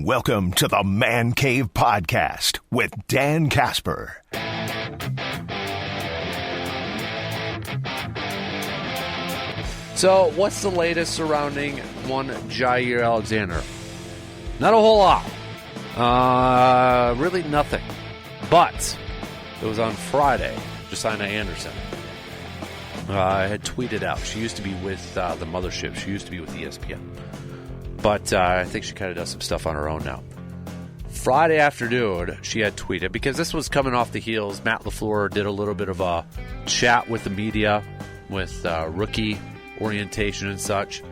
Welcome to the Man Cave Podcast with Dan Casper. So, what's the latest surrounding one Jaire Alexander? Not a whole lot. Really nothing. But it was on Friday, Jaire Anderson had tweeted out. She used to be with the mothership. She used to be with ESPN. But I think she kind of does some stuff on her own now. Friday afternoon, she had tweeted, because this was coming off the heels. Matt LaFleur did a little bit of a chat with the media, with rookie orientation and such.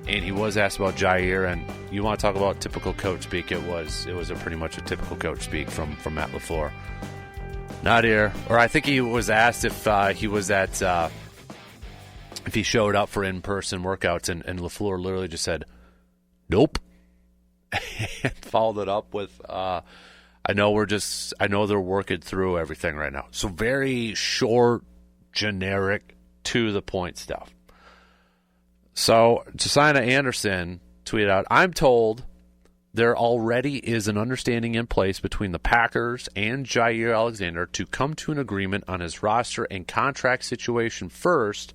And he was asked about Jaire, and you want to talk about typical coach speak, it was pretty much a typical coach speak from Matt LaFleur. Not here. Or I think he was asked if he was at if he showed up for in-person workouts, and LaFleur literally just said, nope. And followed it up with, I know they're working through everything right now. So very short, generic, to the point stuff. So Jaire Anderson tweeted out, I'm told there already is an understanding in place between the Packers and Jaire Alexander to come to an agreement on his roster and contract situation first,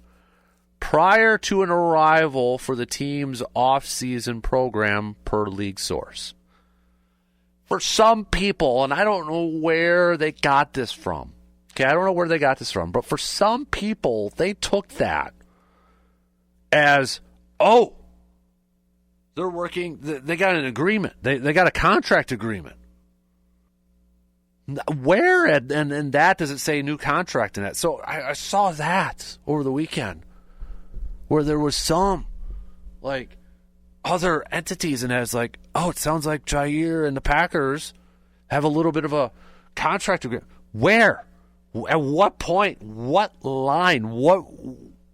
prior to an arrival for the team's off-season program, per league source. For some people, and I don't know where they got this from. Okay, I don't know where they got this from, but for some people, they took that as, oh, they're working, they got an agreement. They got a contract agreement. Where and that does it say new contract in that? So I saw that over the weekend, where there was some, like, other entities, and it's like, oh, it sounds like Jaire and the Packers have a little bit of a contract agreement. Where? At what point? What line? What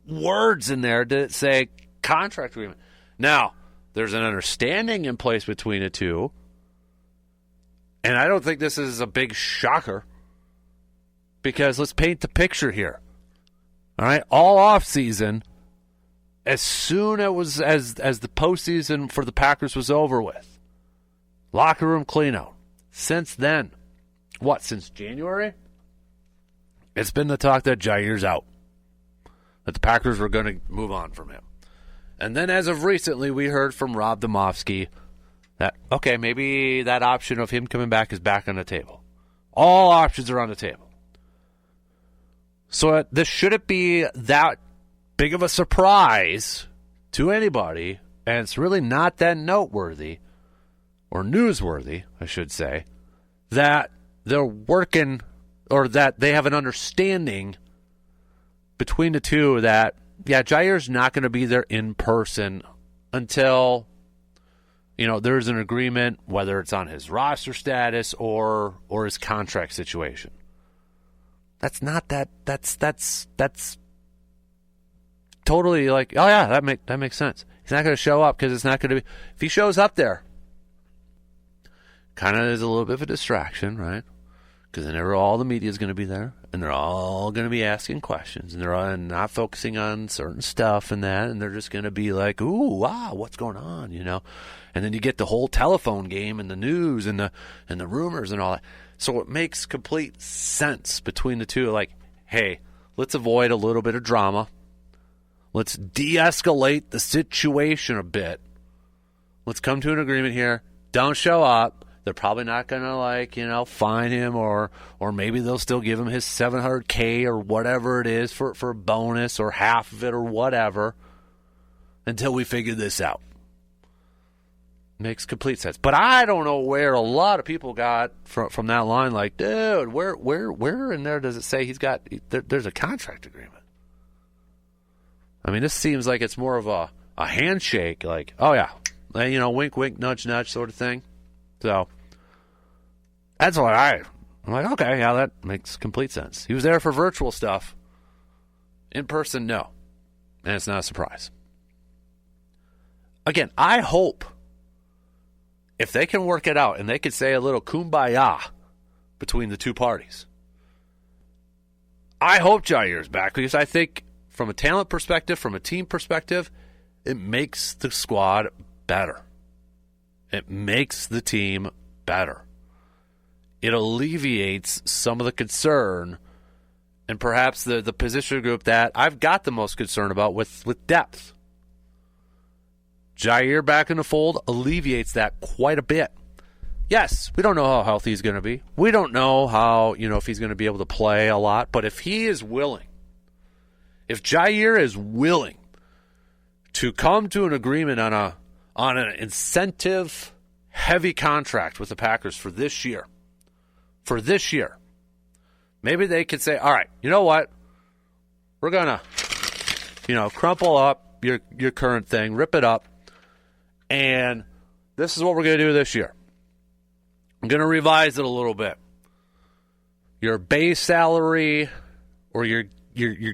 words in there did it say contract agreement? Now, there's an understanding in place between the two, and I don't think this is a big shocker, because let's paint the picture here. All right, all off season, as soon as the postseason for the Packers was over with, locker room cleanout. Since then, since January? It's been the talk that Jaire's out, that the Packers were going to move on from him. And then as of recently, we heard from Rob Demovsky that, okay, maybe that option of him coming back is back on the table. All options are on the table. So this shouldn't be that big of a surprise to anybody, and it's really not that noteworthy, or newsworthy, I should say, that they're working, or that they have an understanding between the two that, yeah, Jaire's not going to be there in person until, there's an agreement, whether it's on his roster status or his contract situation. That's totally like, oh yeah, that makes sense. He's not going to show up because it's not going to be. If he shows up there, kind of is a little bit of a distraction, right? Because then all the media is going to be there, and they're all going to be asking questions, and they're all not focusing on certain stuff and that, and they're just going to be like, ooh, wow, what's going on, And then you get the whole telephone game and the news and the rumors and all that. So it makes complete sense between the two. Like, hey, let's avoid a little bit of drama. Let's de-escalate the situation a bit. Let's come to an agreement here. Don't show up. They're probably not going to, fine him, or maybe they'll still give him his $700K or whatever it is for a bonus, or half of it, or whatever, until we figure this out. Makes complete sense. But I don't know where a lot of people got from that line, like, dude, where in there does it say there's a contract agreement? I mean, this seems like it's more of a handshake, like, oh, yeah, wink, wink, nudge, nudge sort of thing. So that's what I'm like, okay, yeah, that makes complete sense. He was there for virtual stuff. In person, no. And it's not a surprise. Again, I hope if they can work it out and they could say a little kumbaya between the two parties, I hope Jaire's back, because I think from a talent perspective, from a team perspective, it makes the squad better. It makes the team better. It alleviates some of the concern and perhaps the position group that I've got the most concern about with depth. Jaire back in the fold alleviates that quite a bit. Yes, we don't know how healthy he's going to be. We don't know how, if he's going to be able to play a lot. But if he is willing, if Jaire is willing to come to an agreement on an incentive-heavy contract with the Packers for this year, maybe they could say, all right, you know what? We're going to, crumple up your current thing, rip it up, and this is what we're going to do this year. I'm going to revise it a little bit. Your base salary or your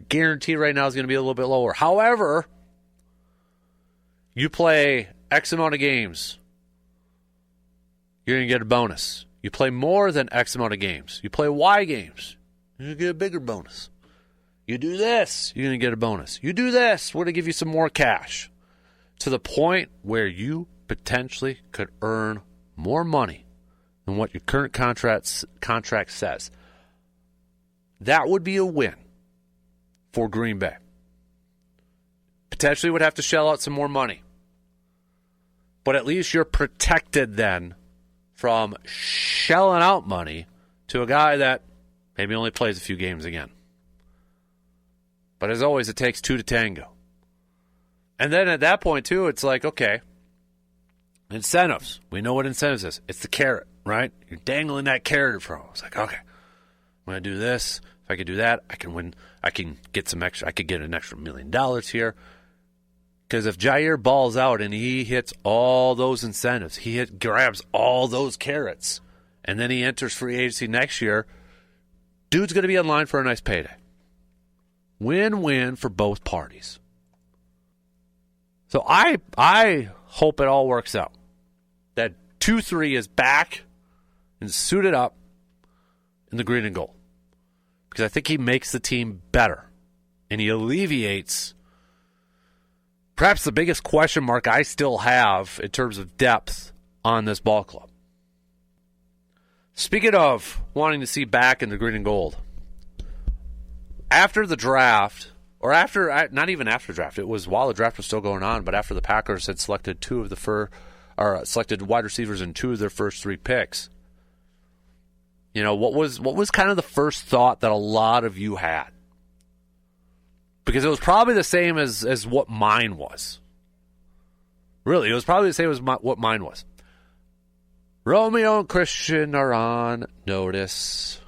guarantee right now is going to be a little bit lower. However, you play X amount of games, you're going to get a bonus. You play more than X amount of games. You play Y games, you're going to get a bigger bonus. You do this, you're going to get a bonus. You do this, we're going to give you some more cash. To the point where you potentially could earn more money than what your current contract says. That would be a win for Green Bay. Potentially would have to shell out some more money. But at least you're protected then from shelling out money to a guy that maybe only plays a few games again. But as always, it takes two to tango. And then at that point, too, it's like, okay, incentives. We know what incentives is. It's the carrot, right? You're dangling that carrot in front of us. It's like, okay, I'm going to do this. If I could do that, I can win. I can get some extra. I could get an extra $1 million here. Because if Jaire balls out and he hits all those incentives, grabs all those carrots, and then he enters free agency next year, dude's going to be in line for a nice payday. Win-win for both parties. So I hope it all works out. That 2-3 is back and suited up in the green and gold. Because I think he makes the team better. And he alleviates perhaps the biggest question mark I still have in terms of depth on this ball club. Speaking of wanting to see back in the green and gold, after the draft, or not even after the draft, it was while the draft was still going on, but after the Packers had selected selected wide receivers in 2 of their first 3 picks, what was kind of the first thought that a lot of you had? Because it was probably the same as what mine was. Really, it was probably the same as what mine was. Romeo and Christian are on notice.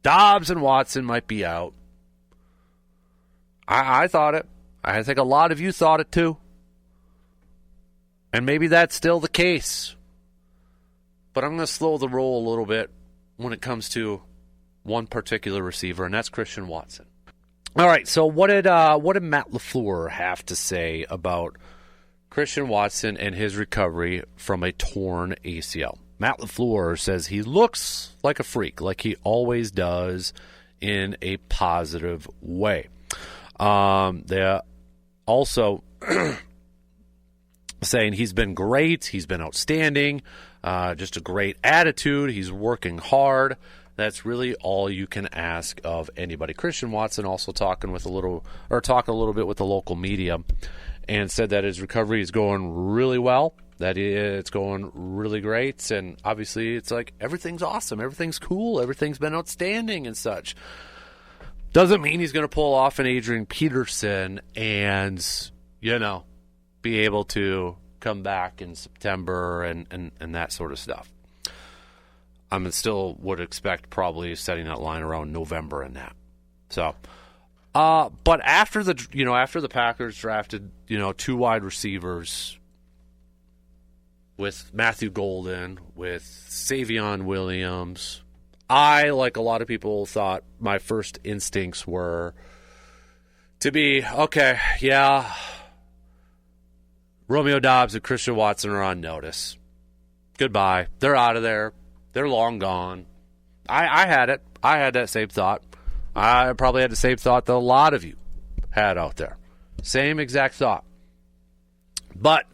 Dobbs and Watson might be out. I thought it. I think a lot of you thought it too. And maybe that's still the case. But I'm going to slow the roll a little bit when it comes to one particular receiver, and that's Christian Watson. All right, so what did Matt LaFleur have to say about Christian Watson and his recovery from a torn ACL? Matt LaFleur says he looks like a freak, like he always does, in a positive way. They're also saying he's been great, he's been outstanding, just a great attitude, he's working hard. That's really all you can ask of anybody. Christian Watson also talking a little bit with the local media and said that his recovery is going really well, that it's going really great, and obviously it's like everything's awesome, everything's cool, everything's been outstanding and such. Doesn't mean he's going to pull off an Adrian Peterson and, be able to come back in September and that sort of stuff. I still would expect probably setting that line around November and that. So, but after the Packers drafted, 2 wide receivers with Matthew Golden, with Savion Williams, I, like a lot of people, thought my first instincts were to be, okay, yeah, Romeo Dobbs and Christian Watson are on notice. Goodbye. They're out of there. They're long gone. I had it. I had that same thought. I probably had the same thought that a lot of you had out there. Same exact thought. But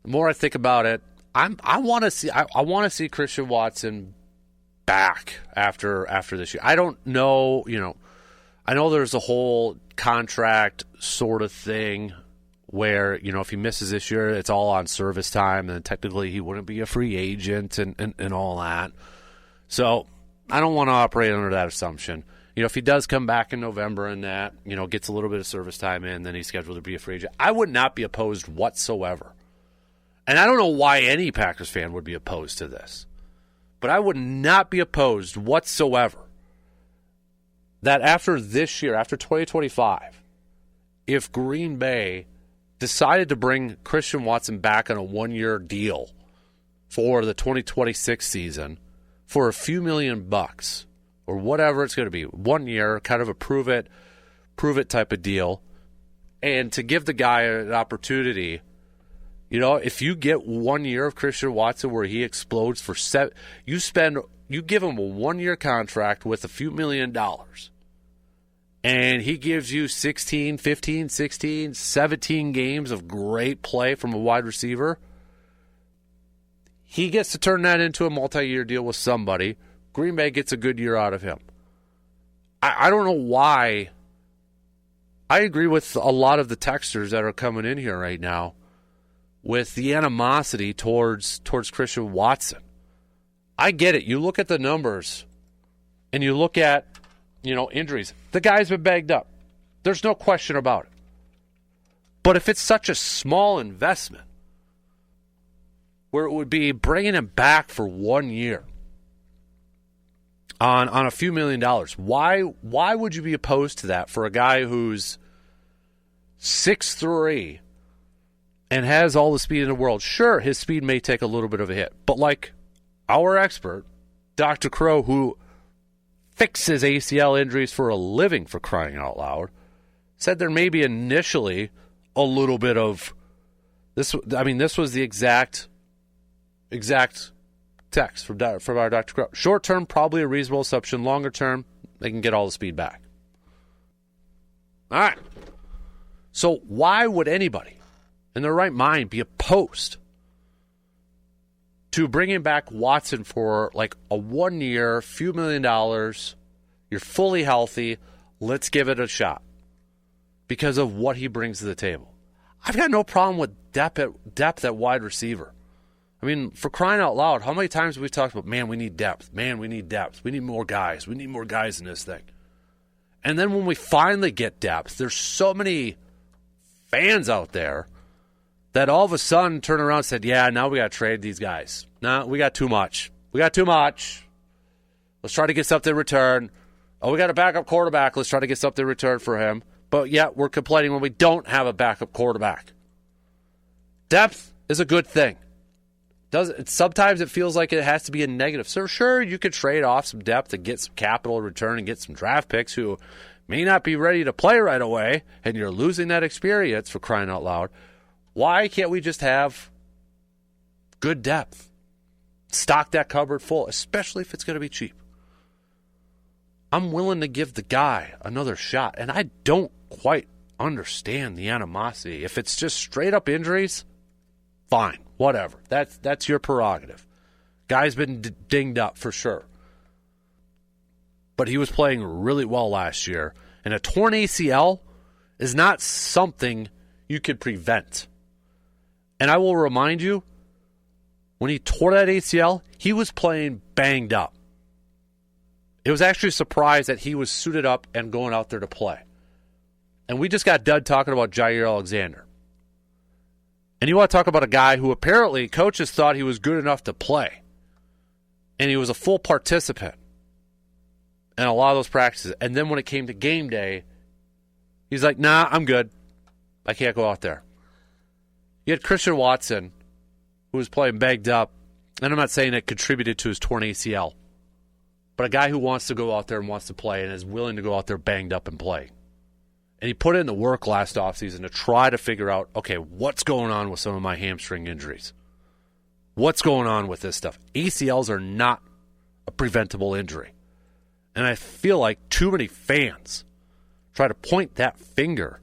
the more I think about it, I want to see Christian Watson back after this year. I don't know, I know there's a whole contract sort of thing where, if he misses this year, it's all on service time, and technically he wouldn't be a free agent and all that. So I don't want to operate under that assumption. If he does come back in November and that, gets a little bit of service time in, then he's scheduled to be a free agent, I would not be opposed whatsoever. And I don't know why any Packers fan would be opposed to this, but I would not be opposed whatsoever that after this year, after 2025, if Green Bay decided to bring Christian Watson back on a one-year deal for the 2026 season for a few $1,000,000 or whatever it's going to be, 1 year, kind of a prove it type of deal, and to give the guy an opportunity, if you get 1 year of Christian Watson where he explodes for you give him a 1-year contract with a few $1,000,000, and he gives you 16, 15, 16, 17 games of great play from a wide receiver, he gets to turn that into a multi-year deal with somebody. Green Bay gets a good year out of him. I don't know why. I agree with a lot of the texters that are coming in here right now with the animosity towards Christian Watson. I get it. You look at the numbers and you look at, injuries. The guy's been banged up. There's no question about it. But if it's such a small investment where it would be bringing him back for 1 year on a few $1,000,000, why would you be opposed to that for a guy who's 6'3" and has all the speed in the world? Sure, his speed may take a little bit of a hit, but like our expert, Dr. Crow, who fixes ACL injuries for a living, for crying out loud, said there may be initially a little bit of this. I mean, this was the exact text from our Dr. Crow. Short term, probably a reasonable assumption. Longer term, they can get all the speed back. All right. So why would anybody in their right mind be opposed to bringing back Watson for like a 1 year, few $1,000,000? You're fully healthy. Let's give it a shot because of what he brings to the table. I've got no problem with depth at wide receiver. I mean, for crying out loud, how many times have we talked about, man, we need depth. Man, we need depth. We need more guys. We need more guys in this thing. And then when we finally get depth, there's so many fans out there that all of a sudden turn around and said, yeah, now we got to trade these guys. No, we got too much. Let's try to get something in return. Oh, we got a backup quarterback. Let's try to get something in return for him. But yeah, we're complaining when we don't have a backup quarterback. Depth is a good thing. Sometimes it feels like it has to be a negative. So sure, you could trade off some depth and get some capital in return and get some draft picks who may not be ready to play right away, and you're losing that experience, for crying out loud. Why can't we just have good depth? Stock that cupboard full, especially if it's going to be cheap. I'm willing to give the guy another shot, and I don't quite understand the animosity. If it's just straight up injuries, fine, whatever. That's your prerogative. Guy's been dinged up for sure. But he was playing really well last year, and a torn ACL is not something you could prevent. And I will remind you, when he tore that ACL, he was playing banged up. It was actually a surprise that he was suited up and going out there to play. And we just got done talking about Jaire Alexander. And you want to talk about a guy who apparently coaches thought he was good enough to play. And he was a full participant in a lot of those practices. And then when it came to game day, he's like, nah, I'm good. I can't go out there. You had Christian Watson, who was playing banged up. And I'm not saying it contributed to his torn ACL. But a guy who wants to go out there and wants to play and is willing to go out there banged up and play. And he put in the work last offseason to try to figure out, okay, what's going on with some of my hamstring injuries? What's going on with this stuff? ACLs are not a preventable injury. And I feel like too many fans try to point that finger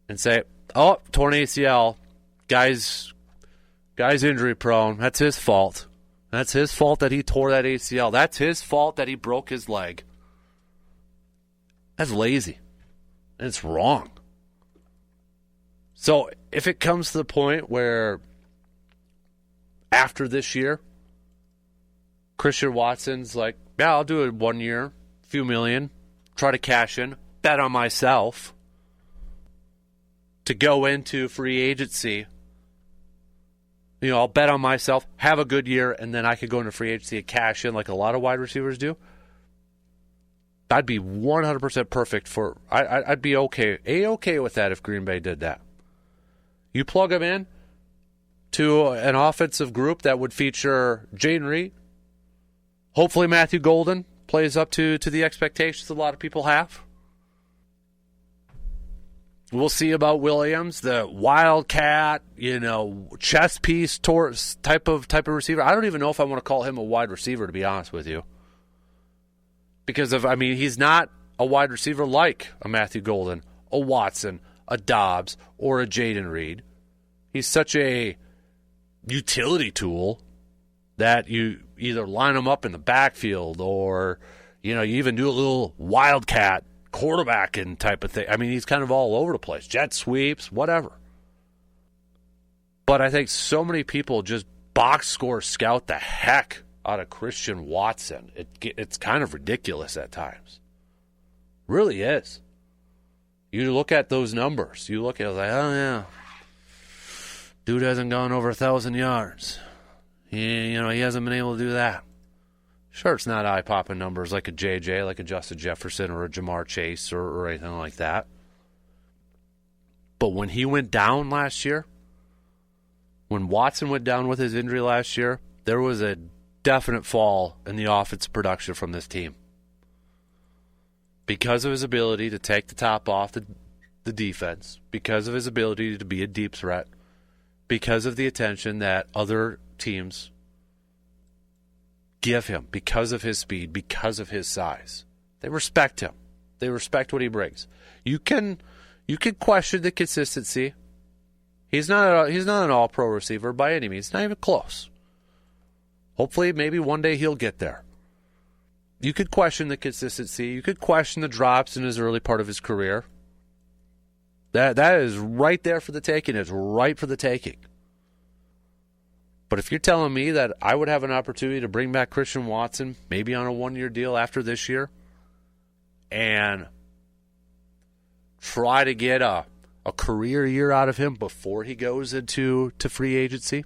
and say, oh, torn ACL, guy's Guy's injury prone. That's his fault. That's his fault that he tore that ACL. That's his fault that he broke his leg. That's lazy. And it's wrong. So if it comes to the point where after this year, Christian Watson's like, yeah, I'll do it 1 year, few million, try to cash in, bet on myself to go into free agency. I'll bet on myself, have a good year, and then I could go into free agency and cash in like a lot of wide receivers do. I'd be 100% perfect for. I'd be okay with that if Green Bay did that. You plug him in to an offensive group that would feature Jaden Reed. Hopefully Matthew Golden plays up to the expectations a lot of people have. We'll see about Williams, the wildcat, chest piece type of receiver. I don't even know if I want to call him a wide receiver, to be honest with you. Because he's not a wide receiver like a Matthew Golden, a Watson, a Dobbs, or a Jaden Reed. He's such a utility tool that you either line him up in the backfield or, you even do a little wildcat quarterbacking type of thing. He's kind of all over the place. Jet sweeps, whatever. But I think so many people just box score scout the heck out of Christian Watson. It's kind of ridiculous at times. Really is. You look at those numbers. You look at it like, oh, yeah. Dude hasn't gone over 1,000 yards. He hasn't been able to do that. Sure, it's not eye-popping numbers like a JJ, like a Justin Jefferson or a Jamar Chase or anything like that. But when he went down last year, when Watson went down with his injury last year, there was a definite fall in the offensive production from this team. Because of his ability to take the top off the defense, because of his ability to be a deep threat, because of the attention that other teams give him, because of his speed, because of his size. They respect him. They respect what he brings. You can question the consistency. He's not an all-pro receiver by any means. Not even close. Hopefully, maybe one day he'll get there. You could question the consistency. You could question the drops in his early part of his career. That is right there for the taking. It's right for the taking. But if you're telling me that I would have an opportunity to bring back Christian Watson, maybe on a 1-year deal after this year, and try to get a career year out of him before he goes into free agency,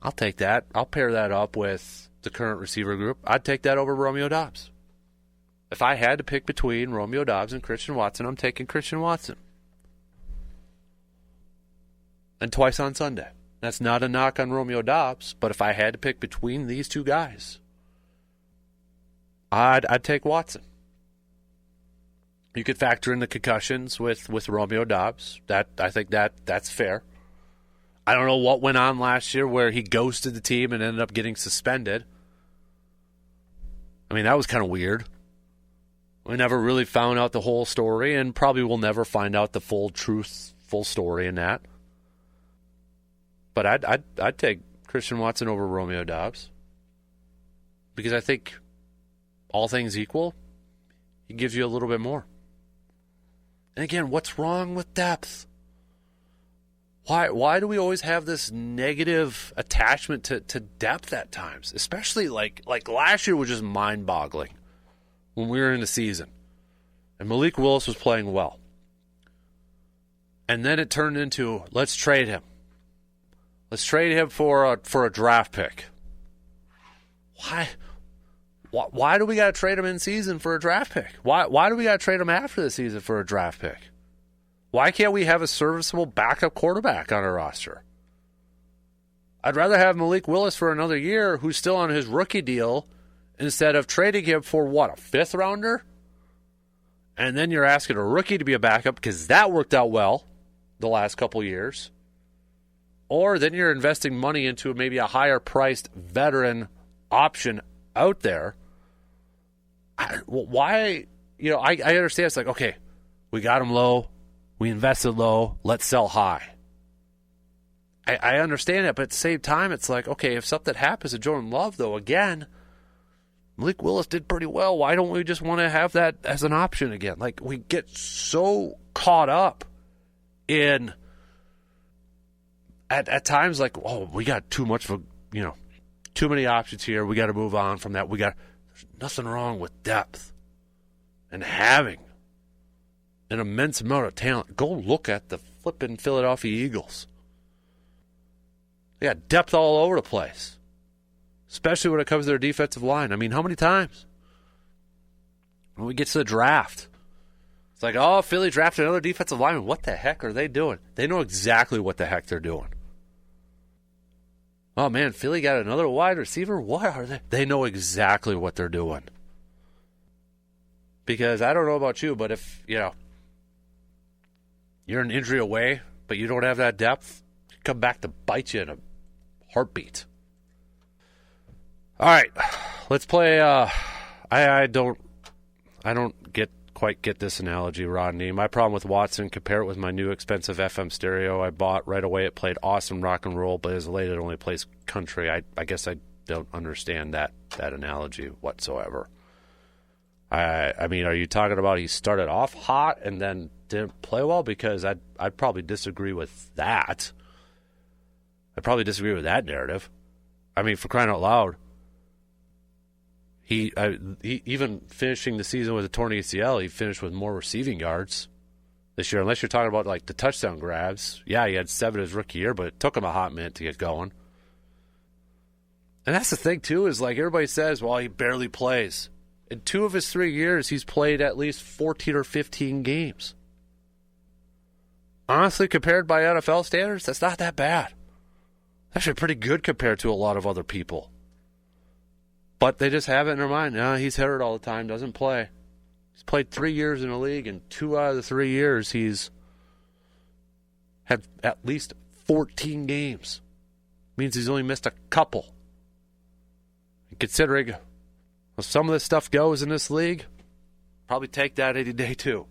I'll take that. I'll pair that up with the current receiver group. I'd take that over Romeo Doubs. If I had to pick between Romeo Doubs and Christian Watson, I'm taking Christian Watson. And twice on Sunday. That's not a knock on Romeo Doubs, but if I had to pick between these two guys, I'd take Watson. You could factor in the concussions with Romeo Doubs. I think that's fair. I don't know what went on last year where he ghosted the team and ended up getting suspended. That was kind of weird. We never really found out the whole story, and probably will never find out the full story in that. But I'd take Christian Watson over Romeo Doubs because I think all things equal, he gives you a little bit more. And again, what's wrong with depth? Why do we always have this negative attachment to depth at times? Especially like last year was just mind-boggling when we were in the season. And Malik Willis was playing well. And then it turned into, let's trade him. Let's trade him for a draft pick. Why do we got to trade him in season for a draft pick? Why do we got to trade him after the season for a draft pick? Why can't we have a serviceable backup quarterback on our roster? I'd rather have Malik Willis for another year who's still on his rookie deal instead of trading him for, a 5th rounder? And then you're asking a rookie to be a backup because that worked out well the last couple years. Or then you're investing money into maybe a higher-priced veteran option out there. Why? I understand. It's like, okay, we got him low. We invested low. Let's sell high. I understand it, but at the same time, it's like, okay, if something happens to Jordan Love, though, again, Malik Willis did pretty well. Why don't we just want to have that as an option again? Like, we get so caught up in, at times, like, oh, we got too much of a, too many options here. We got to move on from that. There's nothing wrong with depth and having an immense amount of talent. Go look at the flipping Philadelphia Eagles. They got depth all over the place, especially when it comes to their defensive line. I mean, how many times when we get to the draft, it's like, oh, Philly drafted another defensive lineman. What the heck are they doing? They know exactly what the heck they're doing. Oh, man, Philly got another wide receiver? What are they? They know exactly what they're doing. Because I don't know about you, but if, you're an injury away, but you don't have that depth, come back to bite you in a heartbeat. All right, let's play. I don't quite get this analogy, Rodney. My problem with Watson, compare it with my new expensive FM stereo I bought right away. It played awesome rock and roll, but as late it only plays country. I guess I don't understand that analogy whatsoever. I mean, are you talking about he started off hot and then didn't play well? Because I'd probably disagree with that. I'd probably disagree with that narrative. I mean, for crying out loud, he even finishing the season with a torn ACL, he finished with more receiving yards this year. Unless you're talking about like the touchdown grabs, yeah, he had 7 his rookie year, but it took him a hot minute to get going. And that's the thing too, is like everybody says, well, he barely plays. In 2 of his 3 years, he's played at least 14 or 15 games. Honestly, compared by NFL standards, that's not that bad. Actually pretty good compared to a lot of other people. But they just have it in their mind. No, he's hurt all the time, doesn't play. He's played 3 years in the league, and 2 out of the 3 years he's had at least 14 games. Means he's only missed a couple. And considering how some of this stuff goes in this league, probably take that any day too.